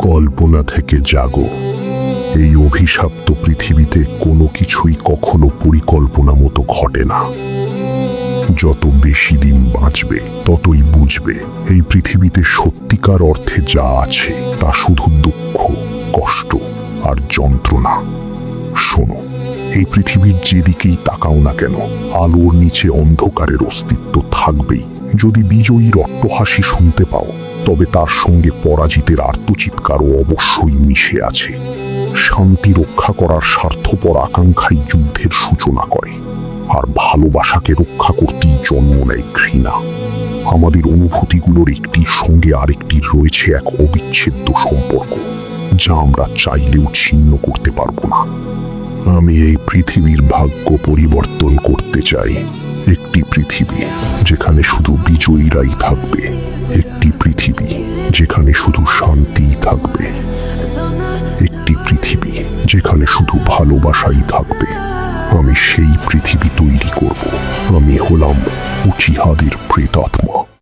কল্পনা থেকে জাগো। এই অভিশপ্ত পৃথিবীতে কোনো কিছুই কখনো পরিকল্পনা মতো ঘটে না। যত বেশি দিন বাঁচবে ততই বুঝবে এই পৃথিবীতে সত্যিকার অর্থে যা আছে তা শুধু দুঃখ, কষ্ট আর যন্ত্রণা। শোনো, এই পৃথিবীর যেদিকেই তাকাও না কেন, আলোর নিচে অন্ধকারের অস্তিত্ব থাকবেই। যদি বিজয়ীর অট্টহাসি শুনতে পাও, তবে তার সঙ্গে পরাজিতের আর্তচিৎকারও অবশ্যই মিশে আছে। শান্তি রক্ষা করার স্বার্থপর আকাঙ্ক্ষাই যুদ্ধের সূচনা করে, আর ভালোবাসাকে রক্ষা করতেই জন্ম নেয় ঘৃণা। আমাদের অনুভূতিগুলোর একটির সঙ্গে আরেকটির রয়েছে এক অবিচ্ছেদ্য সম্পর্ক, যা আমরা চাইলেও ছিন্ন করতে পারবো না। আমি এই পৃথিবীর ভাগ্য পরিবর্তন করতে চাই। একটি পৃথিবী যেখানে শুধু বিজয়ীরাই থাকবে, একটি পৃথিবী যেখানে শুধু শান্তিই থাকবে, একটি পৃথিবী যেখানে শুধু ভালোবাসাই থাকবে। আমি সেই পৃথিবী তৈরি করব। আমি হলাম উচিহাদের প্রেতাত্মা।